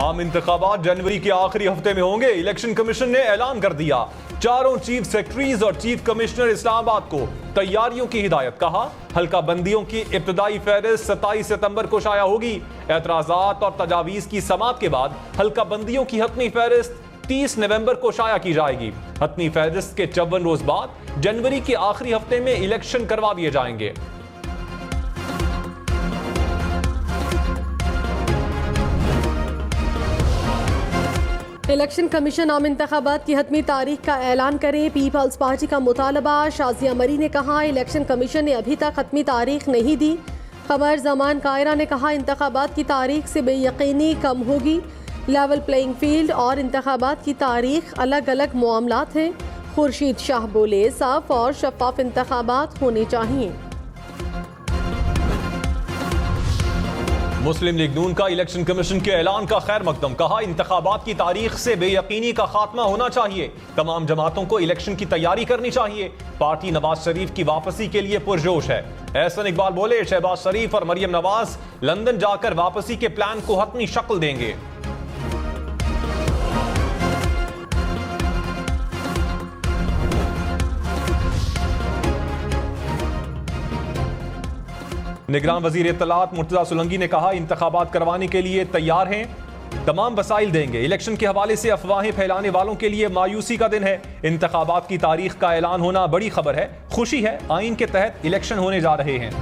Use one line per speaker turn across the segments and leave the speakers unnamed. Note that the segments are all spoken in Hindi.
आम इंतखाबात जनवरी के आखिरी हफ्ते में होंगे। इलेक्शन कमीशन ने ऐलान कर दिया। चारों चीफ सेक्रेटरीज और चीफ कमिश्नर इस्लामाबाद को तैयारियों की हिदायत। कहा हल्का बंदियों की इब्तदाई फहरिस्त 27 सितंबर को शाया होगी। एतराजात और तजावीज की समाअत के बाद हल्का बंदियों की हतमी फहरिस्त 30 नवंबर को शाया की जाएगी। हतमी फहरिस्त के 54 रोज बाद जनवरी के आखिरी हफ्ते में इलेक्शन करवा दिए जाएंगे।
इलेक्शन कमीशन आम इंतखाबात की हतमी तारीख का ऐलान करे, पीपल्स पार्टी का मुतालबा। शाजिया मरी ने कहा इलेक्शन कमीशन ने अभी तक हतमी तारीख नहीं दी। कमर जमान कायरा ने कहा इंतखाबात की तारीख से बेयकीनी कम होगी। लेवल प्लेइंग फील्ड और इंतखाबात की तारीख अलग अलग मामलात हैं। खुर्शीद शाह बोले साफ और शफाफ इंतखाबात होने चाहिए।
मुस्लिम लीग नून का इलेक्शन कमीशन के ऐलान का खैर मकदम। कहा इंतखाबात की तारीख से बेयकीनी का खात्मा होना चाहिए। तमाम जमातों को इलेक्शन की तैयारी करनी चाहिए। पार्टी नवाज शरीफ की वापसी के लिए पुरजोश है। एहसन इकबाल बोले शहबाज शरीफ और मरियम नवाज लंदन जाकर वापसी के प्लान को हतमी शक्ल देंगे। निगरान वजीर इत्तलात मुर्तजा सोलंकी ने कहा इंतखाबात करवाने के लिए तैयार हैं, तमाम वसाइल देंगे। इलेक्शन के हवाले से अफवाहें फैलाने वालों के लिए मायूसी का दिन है। इंतखाबात की तारीख का ऐलान होना बड़ी खबर है, खुशी है। आइन के तहत इलेक्शन होने जा रहे हैं।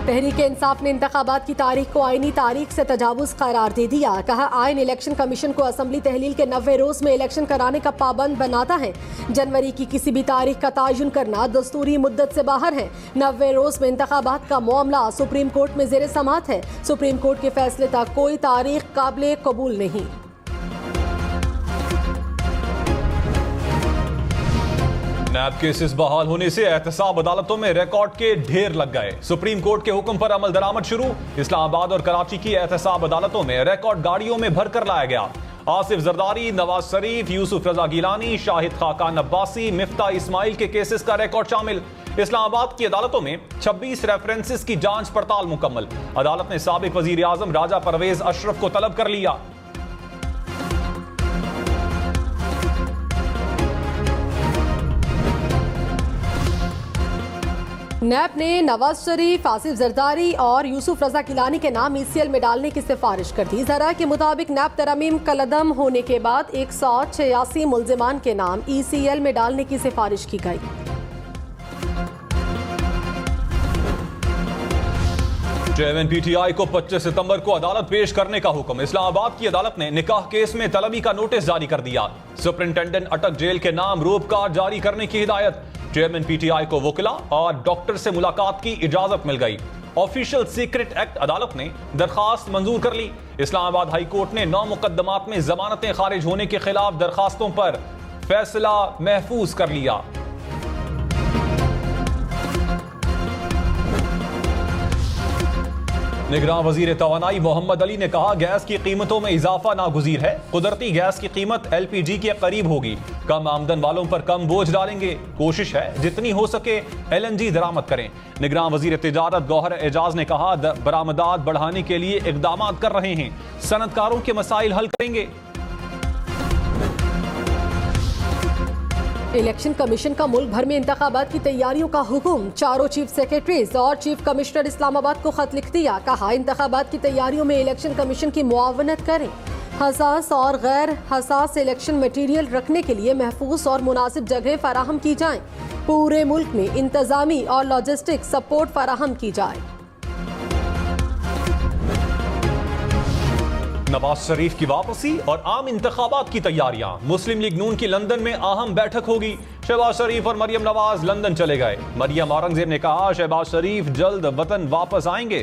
तहरीक-ए-इंसाफ ने इंतखाबात की तारीख को आईनी तारीख से तजावुज करार दे दिया। कहा आइन इलेक्शन कमीशन को असम्बली तहलील के 90 रोज में इलेक्शन कराने का पाबंद बनाता है। जनवरी की किसी भी तारीख का तयन करना दस्तूरी मुद्दत से बाहर है। 90 रोज में इंतखाबात का मामला सुप्रीम कोर्ट में जेर समाअत है। सुप्रीम कोर्ट के फैसले तक कोई तारीख काबिल कबूल नहीं।
नैब केसेस बहाल होने से एहतसाब अदालतों में रिकॉर्ड के ढेर लग गए। सुप्रीम कोर्ट के हुक्म पर अमल दरामद शुरू। इस्लामाबाद और कराची की एहतसाब अदालतों में रिकॉर्ड गाड़ियों में भरकर लाया गया। आसिफ जरदारी, नवाज शरीफ, यूसुफ रजा गिलानी, शाहिद खाकान अब्बासी, मिफ्ता इस्माइल के केसेस का रिकॉर्ड शामिल। इस्लामाबाद की अदालतों में 26 रेफरेंसेस की जांच पड़ताल मुकम्मल। अदालत ने साबिक वजीर आजम राजा परवेज अशरफ को तलब कर लिया।
नैब ने नवाज शरीफ, आसिफ जरदारी और यूसुफ रजा गिलानी के नाम ECL में डालने की सिफारिश कर दी। जरा के मुताबिक नैब तरमीम कलदम होने के बाद 186 मुल्जिमान के नाम ECL में डालने की सिफारिश की गई।
चेयरमैन PTI को 25 सितंबर को अदालत पेश करने का हुक्म। इस्लामाबाद की अदालत ने निकाह केस में तलबी का नोटिस जारी कर दिया। सुपरिंटेंडेंट अटक जेल के नाम रूप कार्ड जारी करने की हिदायत। चेयरमैन PTI को वकीला और डॉक्टर से मुलाकात की इजाजत मिल गई। ऑफिशियल सीक्रेट एक्ट अदालत ने दरखास्त मंजूर कर ली। इस्लामाबाद हाई कोर्ट ने 9 मुकदमात में जमानतें खारिज होने के खिलाफ दरखास्तों पर फैसला महफूज कर लिया। निगरान वजीर तवानाई मोहम्मद अली ने कहा गैस की कीमतों में इजाफा नागुजीर है। कुदरती गैस की कीमत LPG के करीब होगी। कम आमदन वालों पर कम बोझ डालेंगे। कोशिश है जितनी हो सके LNG दरामद करें। निगरान वजीर तिजारत गौहर एजाज ने कहा बरामदात बढ़ाने के लिए इकदाम कर रहे हैं। सनतकारों के मसाइल हल करेंगे।
इलेक्शन कमीशन का मुल्क भर में इंतखाबात की तैयारियों का हुक्म। चारों चीफ सेक्रेटरीज और चीफ कमिश्नर इस्लामाबाद को खत लिख दिया। कहा इंतखाबात की तैयारियों में इलेक्शन कमीशन की मुआवनत करें। हसास और गैर हसास इलेक्शन मटीरियल रखने के लिए महफूज और मुनासिब जगह फराहम की जाए। पूरे मुल्क में इंतजामी और लॉजिस्टिक सपोर्ट फराहम की जाए।
नवाज शरीफ की वापसी और आम इंतखाबात की तैयारियां। मुस्लिम लीग नून की लंदन में अहम बैठक होगी। शहबाज शरीफ और मरियम नवाज लंदन चले गए। मरियम औरंगजेब ने कहा शहबाज शरीफ जल्द वतन वापस आएंगे।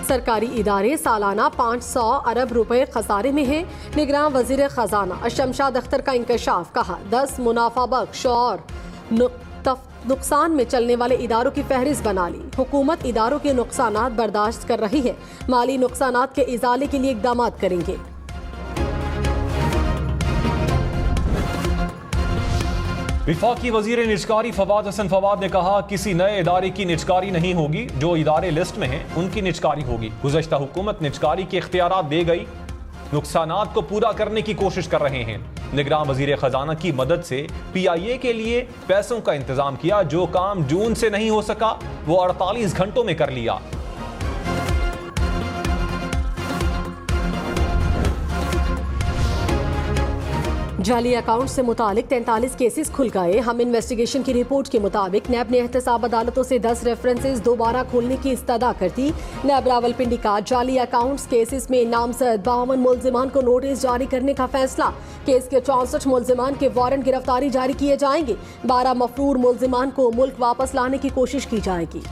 सरकारी इदारे सालाना 500 अरब रुपए खसारे में हैं। निगरान वजीर खजाना शमशाद अख्तर का इंकशाफ। कहा 10 मुनाफा बख्श और नुकसान में चलने वाले इदारों की फहरिस्त बना ली। हुकूमत इदारों के नुकसानात बर्दाश्त कर रही है। माली नुकसानात के इजाले के लिए इकदाम करेंगे।
विफाकी वजीर निजकारी फवाद हसन फवाद ने कहा, किसी नए इदारे की निजकारी नहीं होगी, जो इदारे लिस्ट में हैं उनकी निजकारी होगी। गुज़श्ता हुकूमत निजकारी के इख्तियारात दे गई, नुकसानात को पूरा करने की कोशिश कर रहे हैं। निगरान वजीर खजाना की मदद से PIA के लिए पैसों का इंतजाम किया, जो काम जून से नहीं हो सका वो 48 घंटों में कर लिया।
जाली अकाउंट से मुतालिक 43 केसेस खुल गए। हम इन्वेस्टिगेशन की रिपोर्ट के मुताबिक नैब ने एहतसाब अदालतों से 10 रेफरेंसेस दोबारा खोलने की इस्तदा कर दी। नैब रावलपिंडी का जाली अकाउंट्स केसेस में नामजद 52 मुलजिमान को नोटिस जारी करने का फैसला। केस के 64 मुलजिमान के वारंट गिरफ्तारी जारी किए जाएंगे। 12 मफरूर मुलजिमान को मुल्क वापस लाने की कोशिश की जाएगी।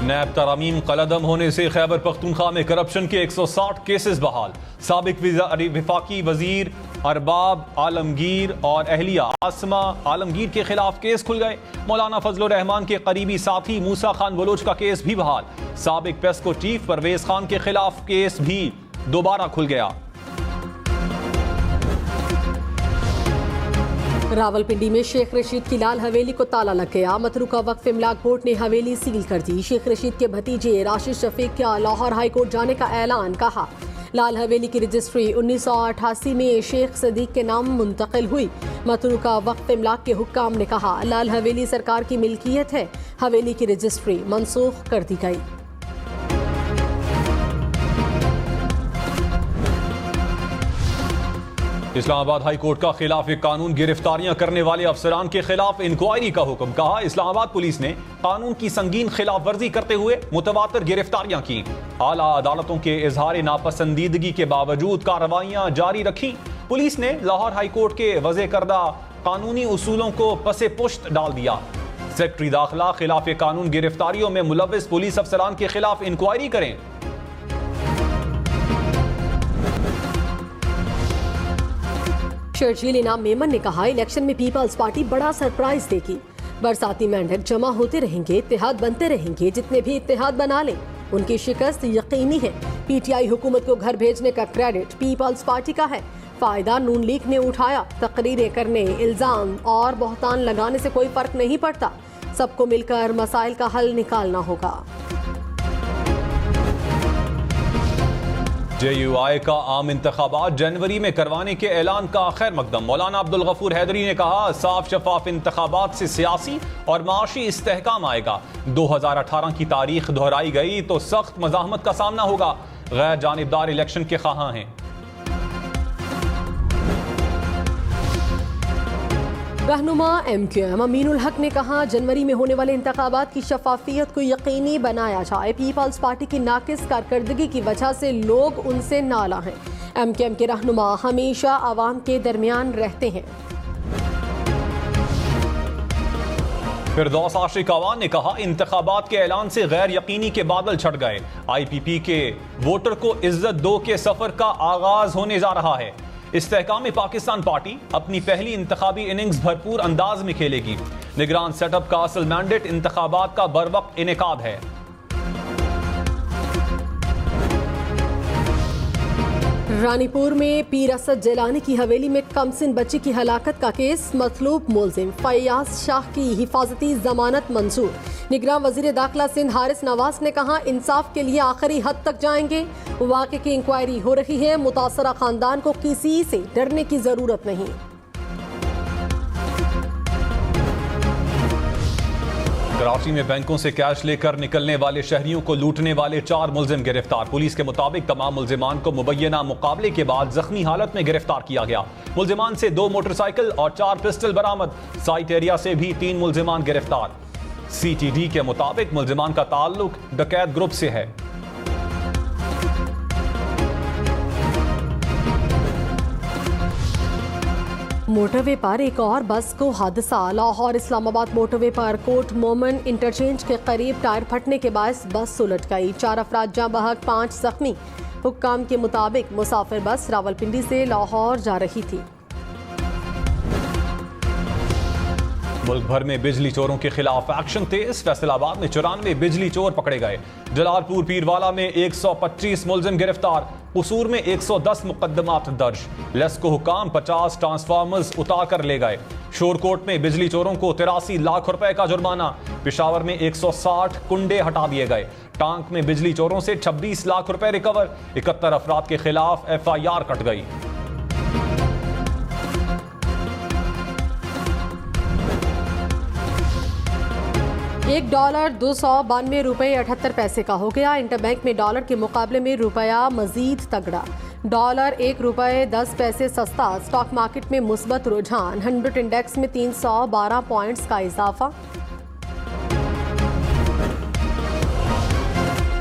नैब तरामीम कलदम होने से खैबर पख्तूनख्वा में करप्शन के 160 केसेस बहाल। साबिक विफाकी वजीर अरबाब आलमगीर और अहलिया आसमा आलमगीर के खिलाफ केस खुल गए। मौलाना फजलुर रहमान के करीबी साथी मूसा खान बलोच का केस भी बहाल। साबिक पेस्को चीफ परवेज खान के खिलाफ केस भी दोबारा खुल गया।
रावलपिंडी में शेख रशीद की लाल हवेली को ताला लग गया। मतरूका वक्फ इमलाक बोर्ड ने हवेली सील कर दी। शेख रशीद के भतीजे राशिद शफीक का लाहौर हाई कोर्ट जाने का ऐलान। कहा, लाल हवेली की रजिस्ट्री 1988 में शेख सदीक के नाम मुंतकिल हुई। मतरूका वक्फ इमलाक के हुक्काम ने कहा, लाल हवेली सरकार की मिल्कियत है। हवेली की रजिस्ट्री मनसूख कर दी गई।
इस्लामाबाद हाई कोर्ट का खिलाफ कानून गिरफ्तारियां करने वाले अफसरान के खिलाफ इंक्वायरी का हुक्म। कहा, इस्लामाबाद पुलिस ने कानून की संगीन खिलाफ वर्जी करते हुए मुतवातिर गिरफ्तारियां की। आला अदालतों के इजहार नापसंदीदगी के बावजूद कार्रवाइयां जारी रखी। पुलिस ने लाहौर हाई कोर्ट के वज़े करदा कानूनी उसूलों को पसे पुश्त डाल दिया। सेक्रेटरी दाखिला खिलाफ कानून गिरफ्तारियों में मुलव्विस पुलिस अफसरान के खिलाफ इंक्वायरी करें।
शर्जील इनाम मेमन ने कहा, इलेक्शन में पीपल्स पार्टी बड़ा सरप्राइज देगी। बरसाती मेंढक जमा होते रहेंगे, इत्तेहाद बनते रहेंगे। जितने भी इत्तेहाद बना ले उनकी शिकस्त यकीनी है। PTI हुकूमत को घर भेजने का क्रेडिट पीपल्स पार्टी का है। फायदा नून लीग ने उठाया। तकरीरें करने, इल्जाम और बहतान लगाने से कोई फर्क नहीं पड़ता। सबको मिलकर मसाइल का हल निकालना होगा।
JUI का आम इंतखाबात जनवरी में करवाने के ऐलान का खैर मकदम। मौलाना अब्दुल गफूर हैदरी ने कहा, साफ शफाफ इंतखाबात से सियासी और माशी इस्तेहकाम आएगा। 2018 की तारीख दोहराई गई तो सख्त मज़ाहमत का सामना होगा। गैर जानिबदार इलेक्शन के ख्वाहां हैं।
रहनुमा MQM अमीनुल हक ने कहा, जनवरी में होने वाले इंतखाबात की शफाफियत को यकीनी बनाया जाए। पीपल्स पार्टी की नाकिस कारकर्दगी की वजह से लोग उनसे नाला हैं। MQM के रहनुमा हमेशा आवाम के दरमियान रहते हैं।
फिरदौस आशिक अवान ने कहा, इंतखाबात के ऐलान से गैर यकीनी के बादल छट गए। IPP के वोटर को इज्जत दो के सफर का आगाज होने जा रहा है। इस्तेहकाम पाकिस्तान पार्टी अपनी पहली इंतखाबी इनिंग्स भरपूर अंदाज में खेलेगी। निगरान सेटअप का असल मैंडेट इंतखाबात का बरवक्त इनेकाद है।
रानीपुर में पीर असद जलानी की हवेली में कमसिन बच्ची की हलाकत का केस। मतलूब मुलजिम फैयाज शाह की हिफाजती जमानत मंजूर। निगरान वजीर दाखिला सिंध हारिस नवाज ने कहा, इंसाफ के लिए आखिरी हद तक जाएंगे। वाक़े की इंक्वायरी हो रही है। मुतासरा खानदान को किसी से डरने की जरूरत नहीं।
कराची में बैंकों से कैश लेकर निकलने वाले शहरियों को लूटने वाले 4 मुलजिम गिरफ्तार। पुलिस के मुताबिक तमाम मुलजिमान को मुबैना मुकाबले के बाद जख्मी हालत में गिरफ्तार किया गया। मुलजिमान से 2 मोटरसाइकिल और 4 पिस्टल बरामद। साइट एरिया से भी 3 मुलजिमान गिरफ्तार। CTD के मुताबिक मुलजिमान का ताल्लुक डकैत ग्रुप से है।
मोटरवे पर एक और बस को हादसा। लाहौर इस्लामाबाद मोटरवे पर कोट मोमन इंटरचेंज के करीब टायर फटने के बायस बस उलट गई। 4 अफराद जाँ बहक, 5 जख्मी। हुक्काम के मुताबिक मुसाफिर बस रावलपिंडी से लाहौर जा रही थी।
मुल्क भर में बिजली चोरों के खिलाफ एक्शन तेज। फैसलाबाद में 94 बिजली चोर पकड़े गए। जलालपुर पीरवाला में 125 मुलजिम गिरफ्तार। कसूर में 110 मुकदमात दर्ज। लेस को हुकाम 50 ट्रांसफार्मर्स उतार कर ले गए। शोरकोट में बिजली चोरों को 83 लाख रुपए का जुर्माना। पिशावर में 160 कुंडे हटा दिए गए। टांक में बिजली चोरों से 26 लाख रुपए रिकवर। 71 अफराद के खिलाफ FIR कट गई।
$1 $292.78 का हो गया। इंटरबैंक में डॉलर के मुकाबले में रुपया मजीद तगड़ा। डॉलर $1.10 सस्ता। स्टॉक मार्केट में मुस्बत रुझान। 100 इंडेक्स में 312 पॉइंट्स का इजाफा।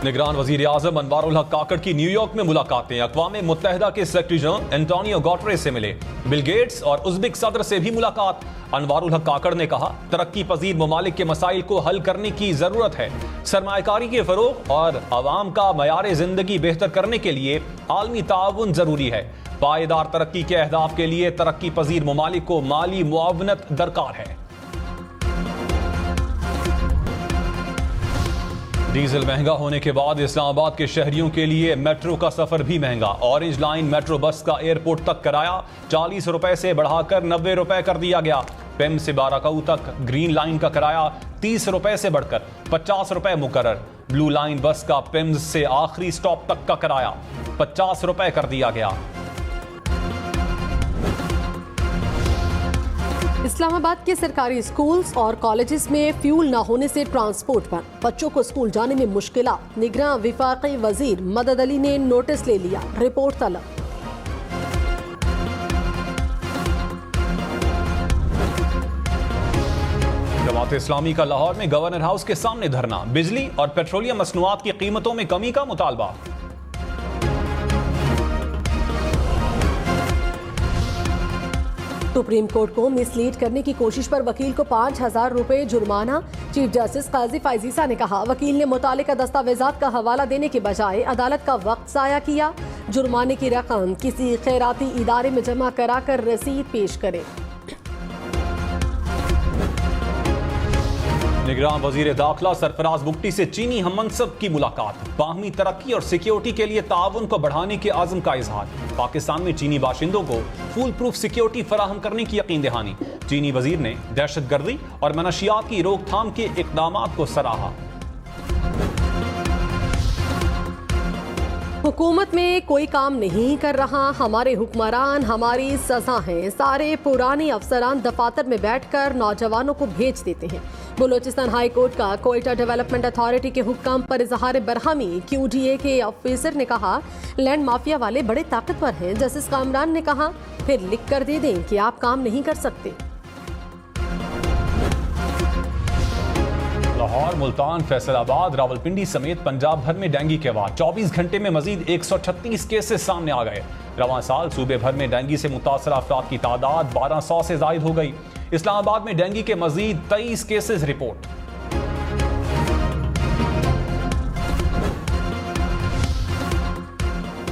निगरान वजीर आजम अनवारुल हक काकड़ की न्यूयॉर्क में मुलाकातें। अक़वाम मुत्तहिदा के सेक्रेटरी जनरल एंटोनियो गुटेरेस से मिले। बिल गेट्स और उज़्बेक सदर से भी मुलाकात। अनवारुल हक काकड़ ने कहा, तरक्की पजीर ममालिक के मसाइल को हल करने की जरूरत है। सरमायाकारी के फरोग और आवाम का मयार जिंदगी बेहतर करने के लिए आलमी ताउन जरूरी है। पायदार तरक्की के अहदाफ के लिए तरक्की पजीर ममालिक को माली मुआवनत दरकार है। डीजल महंगा होने के बाद इस्लामाबाद के शहरियों के लिए मेट्रो का सफर भी महंगा। ऑरेंज लाइन मेट्रो बस का एयरपोर्ट तक किराया 40 रुपए से बढ़ाकर 90 रुपए कर दिया गया। पेम से बाराकाऊ तक ग्रीन लाइन का किराया 30 रुपए से बढ़कर 50 रुपए मुकर्रर। ब्लू लाइन बस का पेम से आखिरी स्टॉप तक का किराया 50 रुपए कर दिया गया।
इस्लामाबाद के सरकारी स्कूल्स और कॉलेजेस में फ्यूल न होने से ट्रांसपोर्ट पर बच्चों को स्कूल जाने में मुश्किलात। निगरान विफाकी वजीर मदद अली ने नोटिस ले लिया। रिपोर्ट तलब।
जमात इस्लामी का लाहौर में गवर्नर हाउस के सामने धरना। बिजली और पेट्रोलियम मसनूआत की कीमतों में कमी का मुतालबा।
सुप्रीम कोर्ट को मिसलीड करने की कोशिश पर वकील को 5,000 रुपए जुर्माना। चीफ जस्टिस काजी फायजीसा ने कहा, वकील ने मुतालिका दस्तावेजात का हवाला देने के बजाय अदालत का वक्त जाया किया। जुर्माने की रकम किसी खैराती इदारे में जमा कराकर रसीद पेश करे।
निगरान वजीर दाखिला सरफराज बुगटी से चीनी हममनसब की मुलाकात। बाहमी तरक्की और सिक्योरिटी के लिए ताउन को बढ़ाने के आज़म का इजहार। पाकिस्तान में चीनी बाशिंदों को फूल प्रूफ सिक्योरिटी फराहम करने की यकीन दहानी। चीनी वजीर ने दहशतगर्दी और मनशियात की रोकथाम के इक़दामात को सराहा।
हुकूमत में कोई काम नहीं कर रहा, हमारे हुक्मरान हमारी सजा हैं। सारे पुराने अफसरान दफातर में बैठकर नौजवानों को भेज देते हैं। बलूचिस्तान हाई कोर्ट का कोयटा डेवलपमेंट अथॉरिटी के हुक्म पर इजहार बरहमी। QDA के ऑफिसर ने कहा, लैंड माफिया वाले बड़े ताकतवर हैं। जस्टिस कामरान ने कहा, फिर लिख कर दे दें कि आप काम नहीं कर सकते।
लाहौर, मुल्तान, फैसलाबाद, रावलपिंडी समेत पंजाब भर में डेंगू के बाद 24 घंटे में मजीद 136 केसेस सामने आ गए। रवां साल सूबे भर में डेंगू से मुतासर अफराद की तादाद 1200 से जायद हो गई। इस्लामाबाद में डेंगू के मजीद 23 केसेस रिपोर्ट।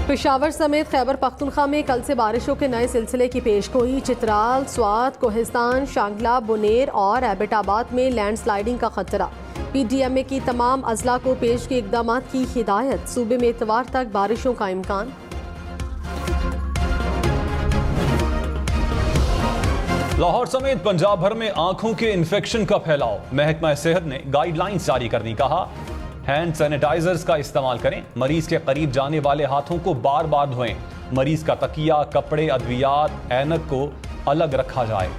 पेशावर समेत खैबर पख्तूनख्वा में कल से बारिशों के नए सिलसिले की पेशगोई। चित्राल, स्वात, कोहिस्तान, शांगला, बुनेर और एबटाबाद में लैंडस्लाइडिंग का खतरा। PDMA की तमाम अजला को पेश के इकदाम की हिदायत। सूबे में इतवार तक बारिशों का इम्कान।
लाहौर समेत पंजाब भर में आंखों के इन्फेक्शन का फैलाव। महकमा सेहत ने गाइडलाइंस जारी कर दी। कहा, हैंड सैनिटाइजर्स का इस्तेमाल करें। मरीज के करीब जाने वाले हाथों को बार बार धोएं। मरीज का तकिया, कपड़े, अद्वियात, ऐनक को अलग रखा जाए।